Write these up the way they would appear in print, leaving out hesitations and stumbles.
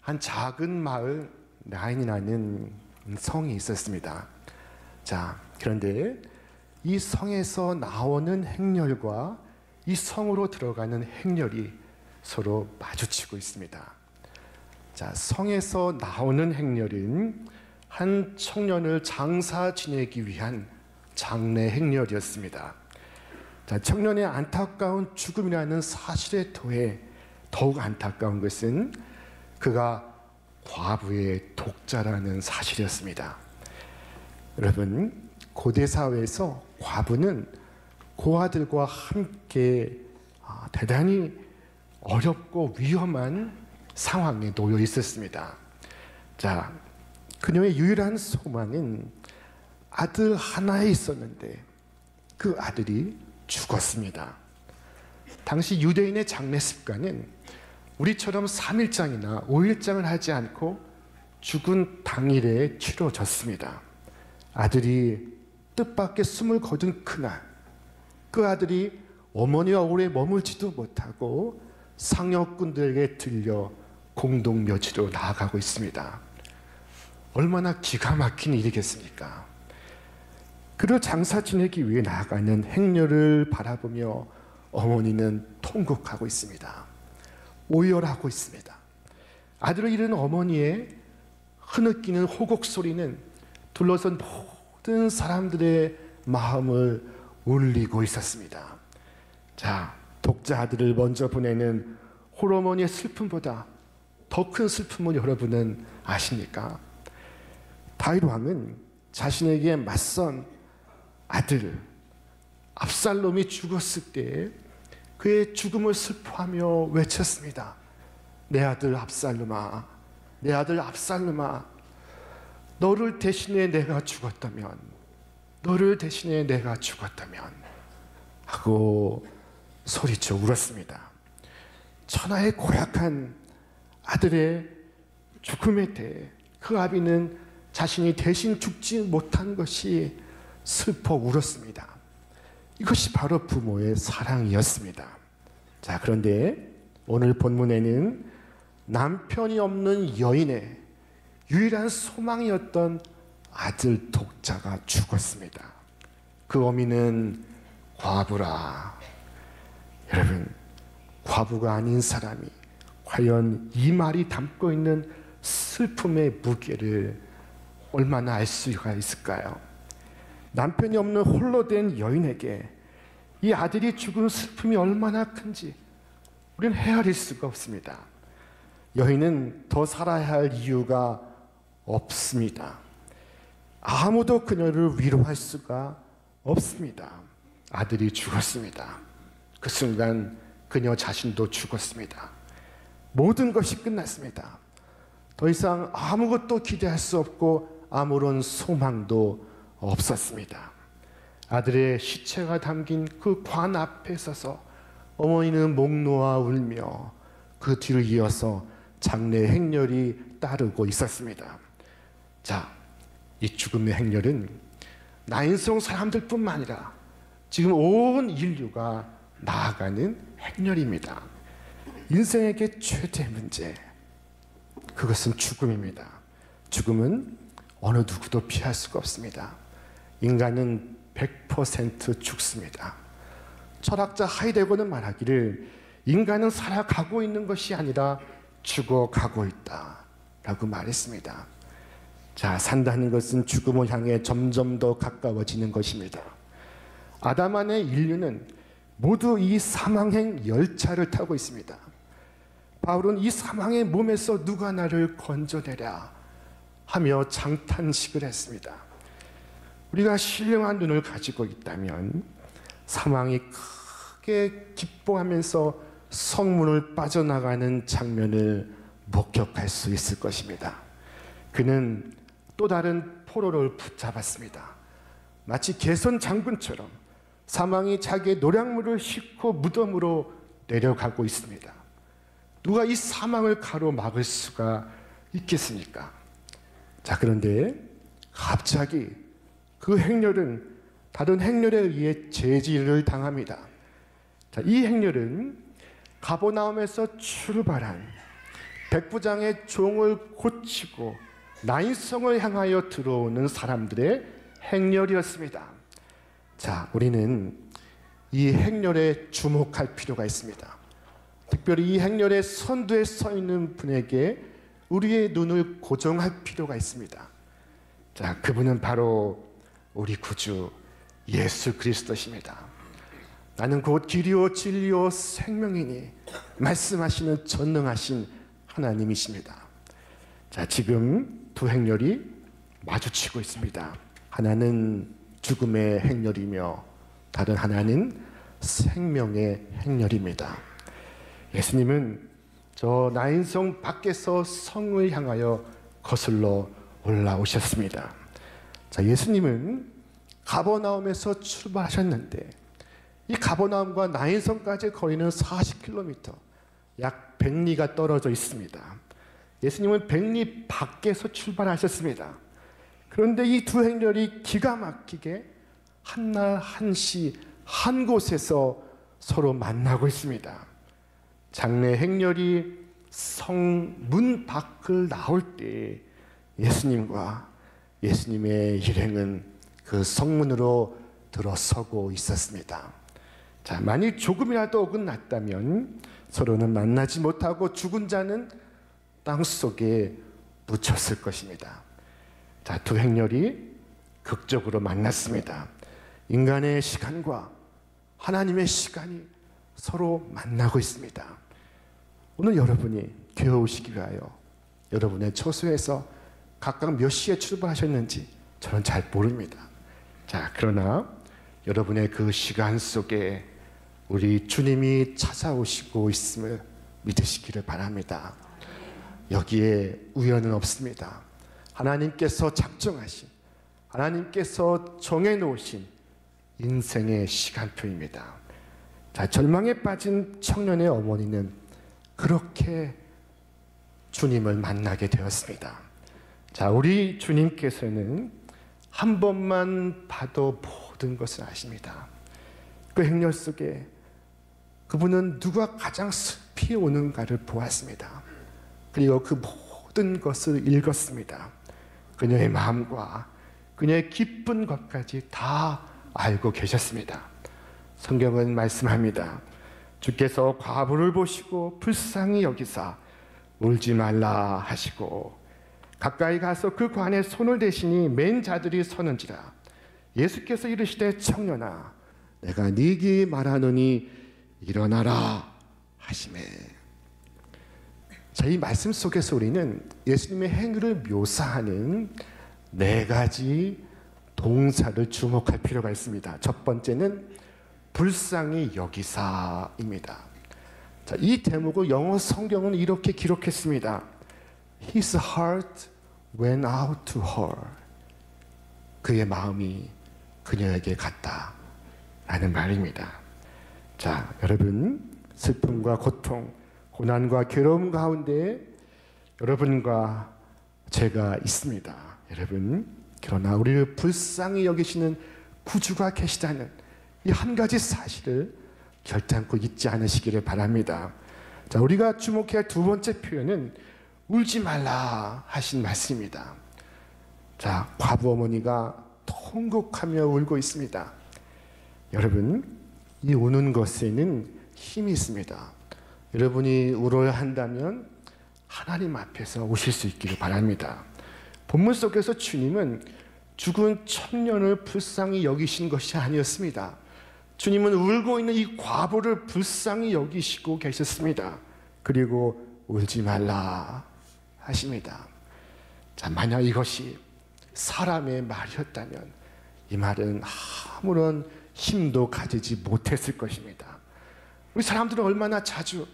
한 작은 마을 나인이라는 성이 있었습니다. 자, 그런데 이 성에서 나오는 행렬과 이 성으로 들어가는 행렬이 서로 마주치고 있습니다. 자, 성에서 나오는 행렬은 한 청년을 장사 지내기 위한 장례 행렬이었습니다. 자, 청년의 안타까운 죽음이라는 사실에 더해 더욱 안타까운 것은 그가 과부의 독자라는 사실이었습니다. 여러분, 고대 사회에서 과부는 고아들과 함께 대단히 어렵고 위험한 상황에 놓여 있었습니다. 자, 그녀의 유일한 소망은 아들 하나에 있었는데 그 아들이 죽었습니다. 당시 유대인의 장례 습관은 우리처럼 3일장이나 5일장을 하지 않고 죽은 당일에 치러졌습니다. 아들이 뜻밖의 숨을 거둔 그날, 그 아들이 어머니와 오래 머물지도 못하고 상여꾼들에게 들려 공동묘지로 나아가고 있습니다. 얼마나 기가 막힌 일이겠습니까? 그를 장사 지내기 위해 나아가는 행렬을 바라보며 어머니는 통곡하고 있습니다. 오열하고 있습니다. 아들을 잃은 어머니의 흐느끼는 호곡 소리는 둘러선 모든 사람들의 마음을 울리고 있었습니다. 자, 독자 아들을 먼저 보내는 홀어머니의 슬픔보다 더 큰 슬픔을 여러분은 아십니까? 다윗 왕은 자신에게 맞선 아들 압살롬이 죽었을 때 그의 죽음을 슬퍼하며 외쳤습니다. 내 아들 압살롬아, 내 아들 압살롬아, 너를 대신해 내가 죽었다면, 너를 대신해 내가 죽었다면 하고 소리쳐 울었습니다. 천하의 고약한 아들의 죽음에 대해 그 아비는 자신이 대신 죽지 못한 것이 슬퍼 울었습니다. 이것이 바로 부모의 사랑이었습니다. 자, 그런데 오늘 본문에는 남편이 없는 여인의 유일한 소망이었던 아들 독자가 죽었습니다. 그 어미는 과부라. 여러분, 과부가 아닌 사람이 과연 이 말이 담고 있는 슬픔의 무게를 얼마나 알 수가 있을까요? 남편이 없는 홀로 된 여인에게 이 아들이 죽은 슬픔이 얼마나 큰지 우리는 헤아릴 수가 없습니다. 여인은 더 살아야 할 이유가 없습니다. 아무도 그녀를 위로할 수가 없습니다. 아들이 죽었습니다. 그 순간 그녀 자신도 죽었습니다. 모든 것이 끝났습니다. 더 이상 아무것도 기대할 수 없고 아무런 소망도 없었습니다. 아들의 시체가 담긴 그 관 앞에 서서 어머니는 목 놓아 울며 그 뒤를 이어서 장례 행렬이 따르고 있었습니다. 자, 이 죽음의 행렬은 나인성 사람들뿐만 아니라 지금 온 인류가 나아가는 행렬입니다. 인생에게 최대의 문제, 그것은 죽음입니다. 죽음은 어느 누구도 피할 수가 없습니다. 인간은 100% 죽습니다. 철학자 하이데거는 말하기를 인간은 살아가고 있는 것이 아니라 죽어가고 있다 라고 말했습니다. 자, 산다는 것은 죽음을 향해 점점 더 가까워지는 것입니다. 아담 안의 인류는 모두 이 사망행 열차를 타고 있습니다. 바울은 이 사망의 몸에서 누가 나를 건져내랴 하며 장탄식을 했습니다. 우리가 신령한 눈을 가지고 있다면 사망이 크게 기뻐하면서 성문을 빠져나가는 장면을 목격할 수 있을 것입니다. 그는 또 다른 포로를 붙잡았습니다. 마치 개선 장군처럼 사망이 자기의 노량물을 싣고 무덤으로 내려가고 있습니다. 누가 이 사망을 가로막을 수가 있겠습니까? 자, 그런데 갑자기 그 행렬은 다른 행렬에 의해 제지를 당합니다. 자, 이 행렬은 가버나움에서 출발한 백부장의 종을 고치고 나인성을 향하여 들어오는 사람들의 행렬이었습니다. 자, 우리는 이 행렬에 주목할 필요가 있습니다. 특별히 이 행렬의 선두에 서 있는 분에게 우리의 눈을 고정할 필요가 있습니다. 자, 그분은 바로 우리 구주 예수 그리스도십니다. 나는 곧 길이요 진리요 생명이니 말씀하시는 전능하신 하나님이십니다. 자, 지금 두 행렬이 마주치고 있습니다. 하나는 죽음의 행렬이며 다른 하나는 생명의 행렬입니다. 예수님은 저 나인성 밖에서 성을 향하여 거슬러 올라오셨습니다. 자, 예수님은 가버나움에서 출발하셨는데 이 가버나움과 나인성까지 거리는 40km, 약 100리가 떨어져 있습니다. 예수님은 100리 밖에서 출발하셨습니다. 그런데 이 두 행렬이 기가 막히게 한날 한시 한 곳에서 서로 만나고 있습니다. 장래 행렬이 성문 밖을 나올 때 예수님과 예수님의 일행은 그 성문으로 들어서고 있었습니다. 자, 만일 조금이라도 어긋났다면 서로는 만나지 못하고 죽은 자는 땅 속에 묻혔을 것입니다. 자, 두 행렬이 극적으로 만났습니다. 인간의 시간과 하나님의 시간이 서로 만나고 있습니다. 오늘 여러분이 교회 오시기 위하여 여러분의 처소에서 각각 몇 시에 출발하셨는지 저는 잘 모릅니다. 자, 그러나 여러분의 그 시간 속에 우리 주님이 찾아오시고 있음을 믿으시기를 바랍니다. 여기에 우연은 없습니다. 하나님께서 작정하신, 하나님께서 정해놓으신 인생의 시간표입니다. 자, 절망에 빠진 청년의 어머니는 그렇게 주님을 만나게 되었습니다. 자, 우리 주님께서는 한 번만 봐도 모든 것을 아십니다. 그 행렬 속에 그분은 누가 가장 슬피 오는가를 보았습니다. 그리고 그 모든 것을 읽었습니다. 그녀의 마음과 그녀의 기쁜 것까지 다 알고 계셨습니다. 성경은 말씀합니다. 주께서 과부를 보시고 불쌍히 여기사 울지 말라 하시고 가까이 가서 그 관에 손을 대시니 맨 자들이 서는지라. 예수께서 이르시되 청년아 내가 네게 말하노니 일어나라 하시매. 자, 이 말씀 속에서 우리는 예수님의 행위를 묘사하는 네 가지 동사를 주목할 필요가 있습니다. 첫 번째는 불쌍히 여기사입니다. 자, 이 대목을 영어 성경은 이렇게 기록했습니다. His heart went out to her. 그의 마음이 그녀에게 갔다 라는 말입니다. 자, 여러분, 슬픔과 고통, 고난과 괴로움 가운데 여러분과 제가 있습니다. 여러분, 그러나 우리를 불쌍히 여기시는 구주가 계시다는 이 한 가지 사실을 결단코 잊지 않으시기를 바랍니다. 자, 우리가 주목해야 할 두 번째 표현은 울지 말라 하신 말씀입니다. 자, 과부 어머니가 통곡하며 울고 있습니다. 여러분, 이 우는 것에는 힘이 있습니다. 여러분이 울어야 한다면 하나님 앞에서 우실 수 있기를 바랍니다. 본문 속에서 주님은 죽은 청년을 불쌍히 여기신 것이 아니었습니다. 주님은 울고 있는 이 과부를 불쌍히 여기시고 계셨습니다. 그리고 울지 말라 하십니다. 자, 만약 이것이 사람의 말이었다면 이 말은 아무런 힘도 가지지 못했을 것입니다. 우리 사람들은 얼마나 자주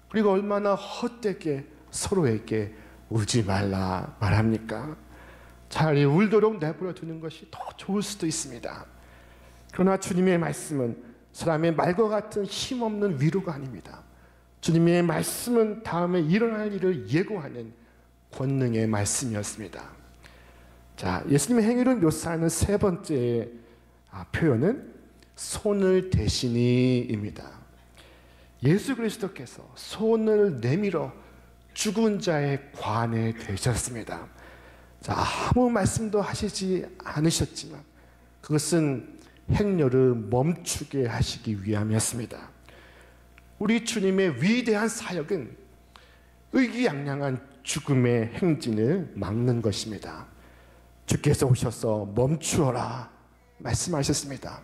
그리고 얼마나 헛되게 서로에게 울지 말라 말합니까? 차라리 울도록 내버려 두는 것이 더 좋을 수도 있습니다. 그러나 주님의 말씀은 사람의 말과 같은 힘없는 위로가 아닙니다. 주님의 말씀은 다음에 일어날 일을 예고하는 권능의 말씀이었습니다. 자, 예수님의 행위를 묘사하는 세 번째 표현은 손을 대시니입니다. 예수 그리스도께서 손을 내밀어 죽은 자의 관에 되셨습니다. 자, 아무 말씀도 하시지 않으셨지만 그것은 행렬을 멈추게 하시기 위함이었습니다. 우리 주님의 위대한 사역은 의기양양한 죽음의 행진을 막는 것입니다. 주께서 오셔서 멈추어라 말씀하셨습니다.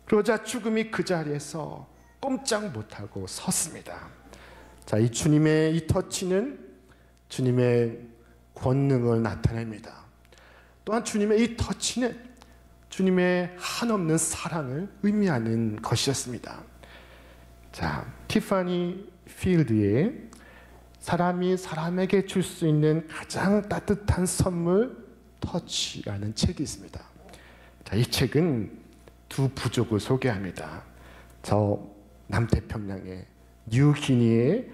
그러자 죽음이 그 자리에서 꼼짝 못하고 섰습니다. 자, 이 주님의 이 터치는 주님의 권능을 나타냅니다. 또한 주님의 이 터치는 주님의 한없는 사랑을 의미하는 것이었습니다. 자, 티파니 필드의 사람이 사람에게 줄 수 있는 가장 따뜻한 선물 터치라는 책이 있습니다. 자, 이 책은 두 부족을 소개합니다. 저 남태평양의 뉴기니의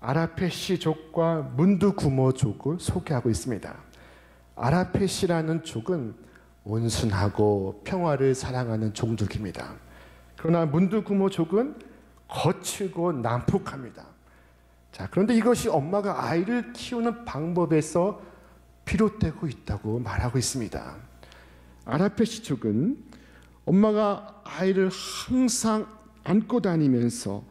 아라페시족과 문두구모족을 소개하고 있습니다. 아라페시라는 족은 온순하고 평화를 사랑하는 종족입니다. 그러나 문두구모족은 거칠고 난폭합니다. 자, 그런데 이것이 엄마가 아이를 키우는 방법에서 비롯되고 있다고 말하고 있습니다. 아라페시족은 엄마가 아이를 항상 안고 다니면서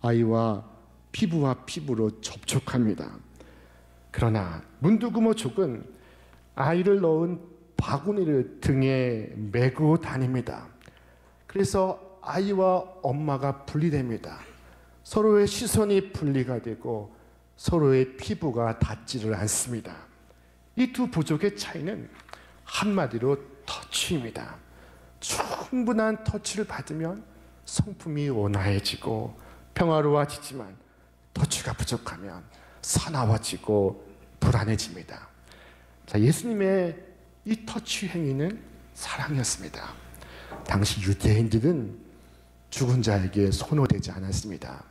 아이와 피부와 피부로 접촉합니다. 그러나 문두구모족은 아이를 넣은 바구니를 등에 메고 다닙니다. 그래서 아이와 엄마가 분리됩니다. 서로의 시선이 분리가 되고 서로의 피부가 닿지를 않습니다. 이 두 부족의 차이는 한마디로 터치입니다. 충분한 터치를 받으면 성품이 온화해지고 평화로워지지만 터치가 부족하면 사나워지고 불안해집니다. 자, 예수님의 이 터치 행위는 사랑이었습니다. 당시 유대인들은 죽은 자에게 손오대지 않았습니다.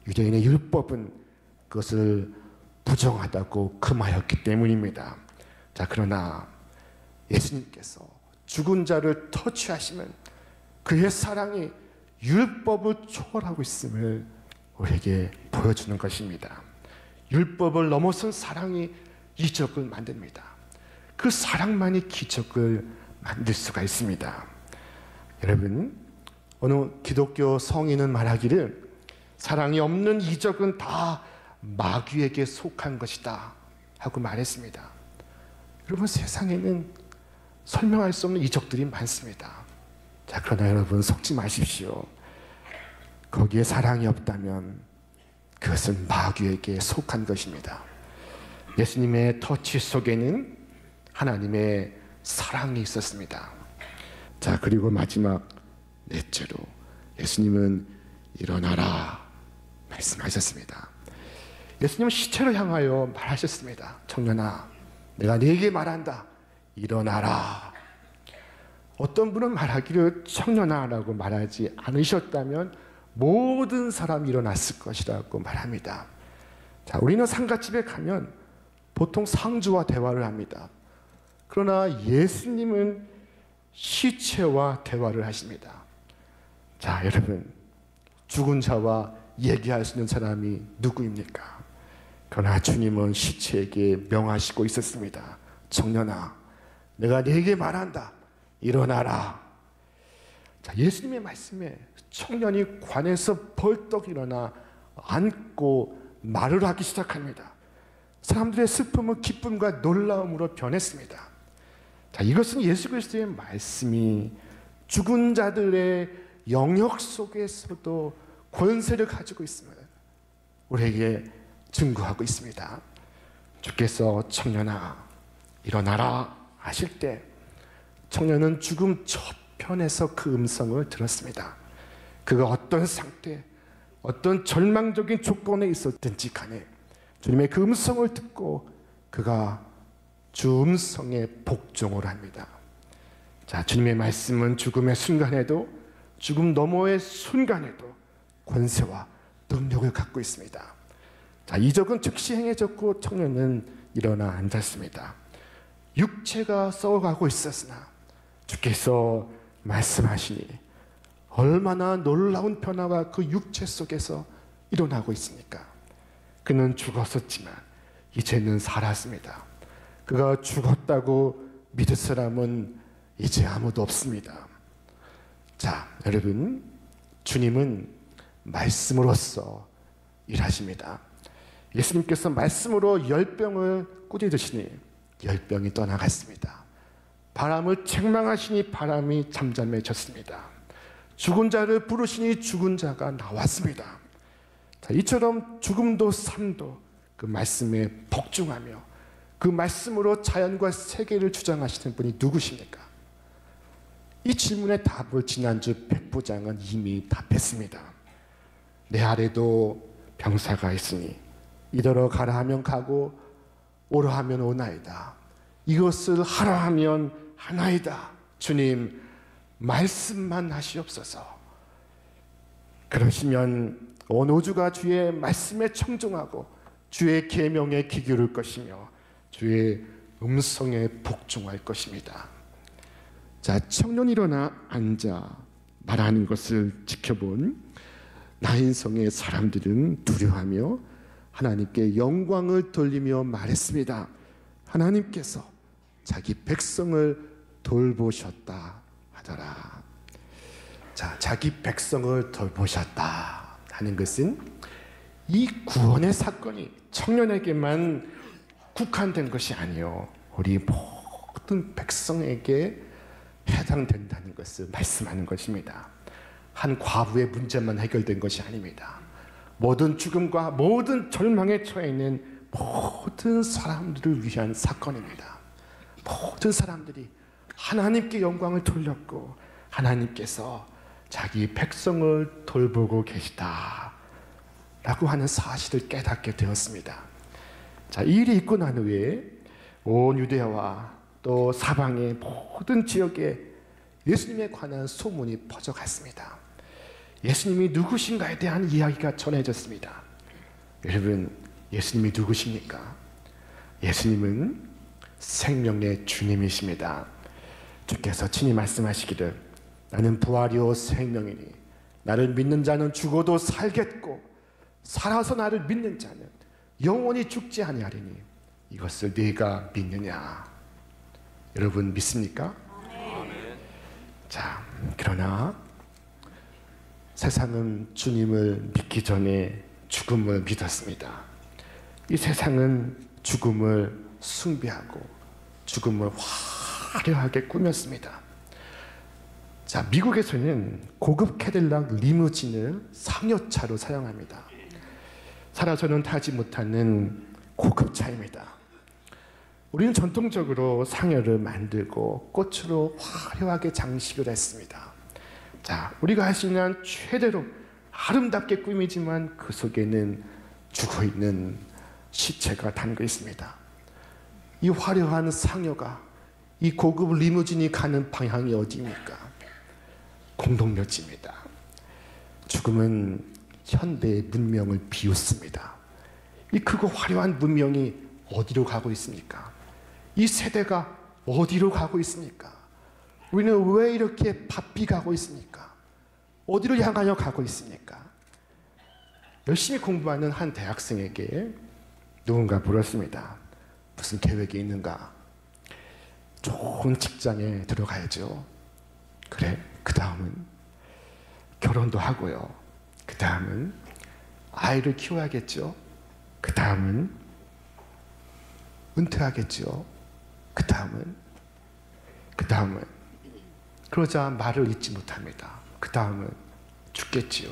유대인의 율법은 그것을 부정하다고 금하였기 때문입니다. 자, 그러나 예수님께서 죽은 자를 터치하시면 그의 사랑이 율법을 초월하고 있음을 우리에게 보여주는 것입니다. 율법을 넘어선 사랑이 이적을 만듭니다. 그 사랑만이 기적을 만들 수가 있습니다. 여러분, 어느 기독교 성인은 말하기를 사랑이 없는 이적은 다 마귀에게 속한 것이다 하고 말했습니다. 여러분, 세상에는 설명할 수 없는 이적들이 많습니다. 자, 그러나 여러분 속지 마십시오. 거기에 사랑이 없다면 그것은 마귀에게 속한 것입니다. 예수님의 터치 속에는 하나님의 사랑이 있었습니다. 자, 그리고 마지막 넷째로 예수님은 일어나라 말씀하셨습니다. 예수님은 시체를 향하여 말하셨습니다. 청년아, 내가 네게 말한다. 일어나라. 어떤 분은 말하기를 청년아라고 말하지 않으셨다면 모든 사람이 일어났을 것이라고 말합니다. 자, 우리는 상가집에 가면 보통 상주와 대화를 합니다. 그러나 예수님은 시체와 대화를 하십니다. 자, 여러분, 죽은 자와 얘기할 수 있는 사람이 누구입니까? 그러나 주님은 시체에게 명하시고 있었습니다. 청년아, 내가 네게 말한다. 일어나라. 자, 예수님의 말씀에 청년이 관에서 벌떡 일어나 앉고 말을 하기 시작합니다. 사람들의 슬픔은 기쁨과 놀라움으로 변했습니다. 자, 이것은 예수 그리스도의 말씀이 죽은 자들의 영역 속에서도 권세를 가지고 있음을 우리에게 증거하고 있습니다. 주께서 청년아 일어나라 하실 때 청년은 죽음 저편에서 그 음성을 들었습니다. 그가 어떤 상태, 어떤 절망적인 조건에 있었든지 간에 주님의 그 음성을 듣고 그가 주 음성에 복종을 합니다. 자, 주님의 말씀은 죽음의 순간에도 죽음 너머의 순간에도 권세와 능력을 갖고 있습니다. 자, 이적은 즉시 행해졌고 청년은 일어나 앉았습니다. 육체가 썩어가고 있었으나 주께서 말씀하시니 얼마나 놀라운 변화가 그 육체 속에서 일어나고 있습니까? 그는 죽었었지만 이제는 살았습니다. 그가 죽었다고 믿을 사람은 이제 아무도 없습니다. 자, 여러분, 주님은 말씀으로써 일하십니다. 예수님께서 말씀으로 열병을 꾸짖으시니 열병이 떠나갔습니다. 바람을 책망하시니 바람이 잠잠해졌습니다. 죽은 자를 부르시니 죽은 자가 나왔습니다. 자, 이처럼 죽음도 삶도 그 말씀에 복종하며 그 말씀으로 자연과 세계를 주장하시는 분이 누구십니까? 이 질문의 답을 지난주 백부장은 이미 답했습니다. 내 아래도 병사가 있으니 이더러 가라 하면 가고 오라 하면 오나이다. 이것을 하라 하면 하나이다. 주님, 말씀만 하시옵소서. 그러시면 온 우주가 주의 말씀에 청종하고 주의 계명에 귀 기울일 것이며 주의 음성에 복종할 것입니다. 자, 청년이 일어나 앉아 말하는 것을 지켜본 나인성의 사람들은 두려워하며 하나님께 영광을 돌리며 말했습니다. 하나님께서 자기 백성을 돌보셨다 하더라. 자, 자기 백성을 돌보셨다 하는 것은 이 구원의 사건이 청년에게만 국한된 것이 아니요, 우리 모든 백성에게 해당된다는 것을 말씀하는 것입니다. 한 과부의 문제만 해결된 것이 아닙니다. 모든 죽음과 모든 절망에 처해 있는 모든 사람들을 위한 사건입니다. 모든 사람들이 하나님께 영광을 돌렸고 하나님께서 자기 백성을 돌보고 계시다 라고 하는 사실을 깨닫게 되었습니다. 자, 이 일이 있고 난 후에 온 유대와 또 사방의 모든 지역에 예수님에 관한 소문이 퍼져갔습니다. 예수님이 누구신가에 대한 이야기가 전해졌습니다. 여러분, 예수님이 누구십니까? 예수님은 생명의 주님이십니다. 주께서 친히 말씀하시기를 나는 부활이요 생명이니 나를 믿는 자는 죽어도 살겠고 살아서 나를 믿는 자는 영원히 죽지 아니하리니 이것을 네가 믿느냐? 여러분 믿습니까? 아멘. 자, 그러나 세상은 주님을 믿기 전에 죽음을 믿었습니다. 이 세상은 죽음을 숭배하고 죽음을 화려하게 꾸몄습니다. 자, 미국에서는 고급 캐딜락 리무진을 상여차로 사용합니다. 살아서는 타지 못하는 고급 차입니다. 우리는 전통적으로 상여를 만들고 꽃으로 화려하게 장식을 했습니다. 자, 우리가 할 수 있는 최대로 아름답게 꾸미지만 그 속에는 죽어있는 시체가 담겨 있습니다. 이 화려한 상여가 이 고급 리무진이 가는 방향이 어디입니까? 공동묘지입니다. 죽음은 현대의 문명을 비웃습니다. 이 크고 화려한 문명이 어디로 가고 있습니까? 이 세대가 어디로 가고 있습니까? 우리는 왜 이렇게 바삐 가고 있습니까? 어디로 향하여 가고 있습니까? 열심히 공부하는 한 대학생에게 누군가 물었습니다. 무슨 계획이 있는가? 좋은 직장에 들어가야죠. 그래, 그 다음은 결혼도 하고요. 그 다음은 아이를 키워야겠죠. 그 다음은 은퇴하겠죠. 그 다음은 그러자 말을 잇지 못합니다. 그 다음은 죽겠지요.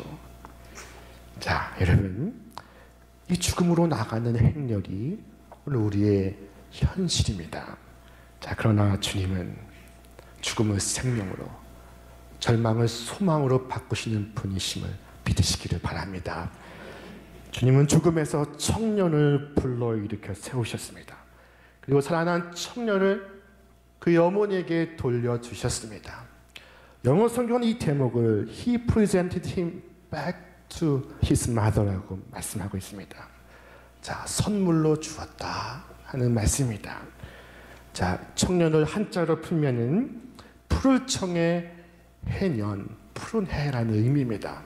자, 여러분, 이 죽음으로 나가는 행렬이 오늘 우리의 현실입니다. 자, 그러나 주님은 죽음을 생명으로, 절망을 소망으로 바꾸시는 분이심을 믿으시기를 바랍니다. 주님은 죽음에서 청년을 불러일으켜 세우셨습니다. 그리고 살아난 청년을 그의 어머니에게 돌려주셨습니다. 영어 성경은 이 대목을 He presented him back to his mother라고 말씀하고 있습니다. 자, 선물로 주었다 하는 말씀입니다. 자, 청년을 한자로 풀면은 푸를 청의 해년, 푸른 해라는 의미입니다.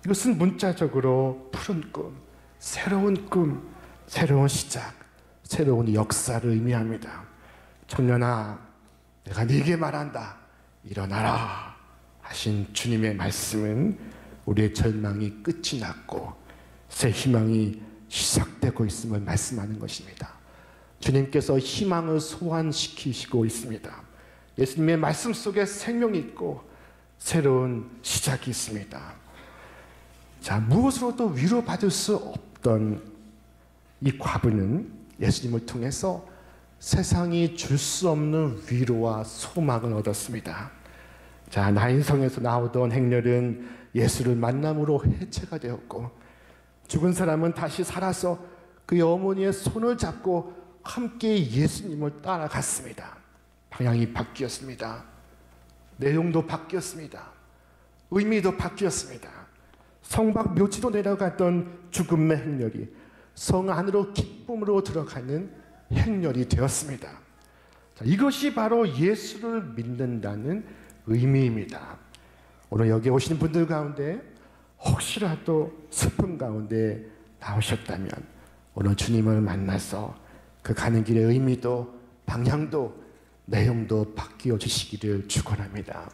이것은 문자적으로 푸른 꿈, 새로운 꿈, 새로운 시작, 새로운 역사를 의미합니다. 청년아, 내가 네게 말한다. 일어나라 하신 주님의 말씀은 우리의 절망이 끝이 났고 새 희망이 시작되고 있음을 말씀하는 것입니다. 주님께서 희망을 소환시키시고 있습니다. 예수님의 말씀 속에 생명이 있고 새로운 시작이 있습니다. 자, 무엇으로도 위로받을 수 없던 이 과부는 예수님을 통해서 세상이 줄 수 없는 위로와 소망을 얻었습니다. 자, 나인성에서 나오던 행렬은 예수를 만남으로 해체가 되었고 죽은 사람은 다시 살아서 그의 어머니의 손을 잡고 함께 예수님을 따라갔습니다. 방향이 바뀌었습니다. 내용도 바뀌었습니다. 의미도 바뀌었습니다. 성막 묘지로 내려갔던 죽음의 행렬이 성 안으로 기쁨으로 들어가는 행렬이 되었습니다. 자, 이것이 바로 예수를 믿는다는 의미입니다. 오늘 여기 오신 분들 가운데 혹시라도 슬픔 가운데 나오셨다면 오늘 주님을 만나서 그 가는 길의 의미도 방향도 내용도 바뀌어 주시기를 축원합니다.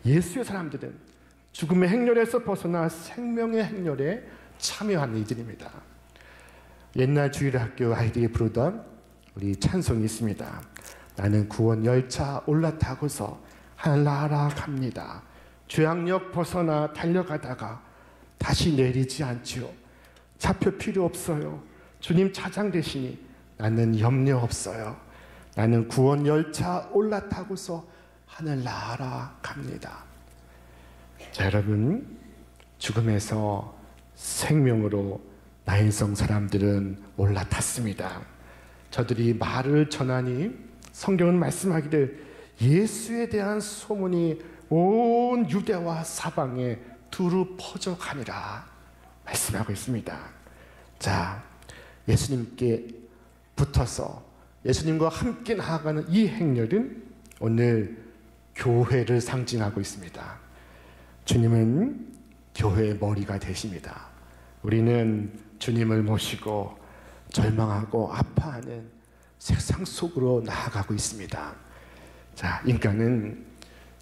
예수의 사람들은 죽음의 행렬에서 벗어나 생명의 행렬에 참여하는 이들입니다. 옛날 주일학교 아이들이 부르던 우리 찬송이 있습니다. 나는 구원 열차 올라타고서 하늘나라 갑니다. 죄악역 벗어나 달려가다가 다시 내리지 않지요. 차표 필요 없어요. 주님 차장 되시니 나는 염려 없어요. 나는 구원 열차 올라타고서 하늘나라 갑니다. 자, 여러분, 죽음에서 생명으로 나인성 사람들은 올라탔습니다. 저들이 말을 전하니 성경은 말씀하기를 예수에 대한 소문이 온 유대와 사방에 두루 퍼져가니라 말씀하고 있습니다. 자, 예수님께 붙어서 예수님과 함께 나아가는 이 행렬은 오늘 교회를 상징하고 있습니다. 주님은 교회의 머리가 되십니다. 우리는 주님을 모시고 절망하고 아파하는 세상 속으로 나아가고 있습니다. 자, 인간은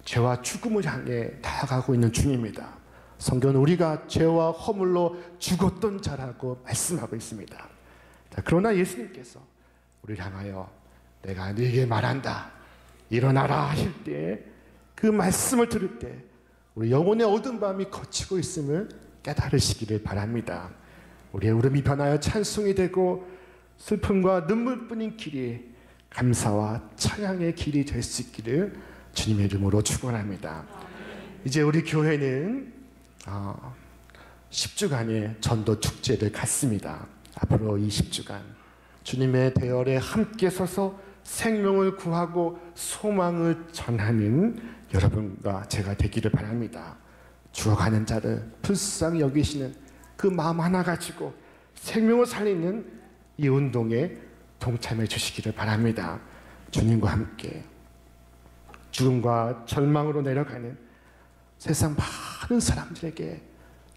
죄와 죽음을 향해 나아가고 있는 중입니다. 성경은 우리가 죄와 허물로 죽었던 자라고 말씀하고 있습니다. 자, 그러나 예수님께서 우리를 향하여 내가 네게 말한다. 일어나라 하실 때 그 말씀을 들을 때 우리 영혼의 어두운 밤이 걷히고 있음을 깨달으시기를 바랍니다. 우리의 울음이 변하여 찬송이 되고 슬픔과 눈물뿐인 길이 감사와 찬양의 길이 될 수 있기를 주님의 이름으로 축원합니다. 이제 우리 교회는 10주간의 전도 축제를 갖습니다. 앞으로 이 10주간 주님의 대열에 함께 서서 생명을 구하고 소망을 전하는 여러분과 제가 되기를 바랍니다. 죽어가는 자를 불쌍히 여기시는 그 마음 하나 가지고 생명을 살리는 이 운동에 동참해 주시기를 바랍니다. 주님과 함께 죽음과 절망으로 내려가는 세상 많은 사람들에게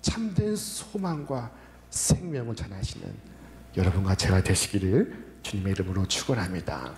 참된 소망과 생명을 전하시는 여러분과 제가 되시기를 주님의 이름으로 축원합니다.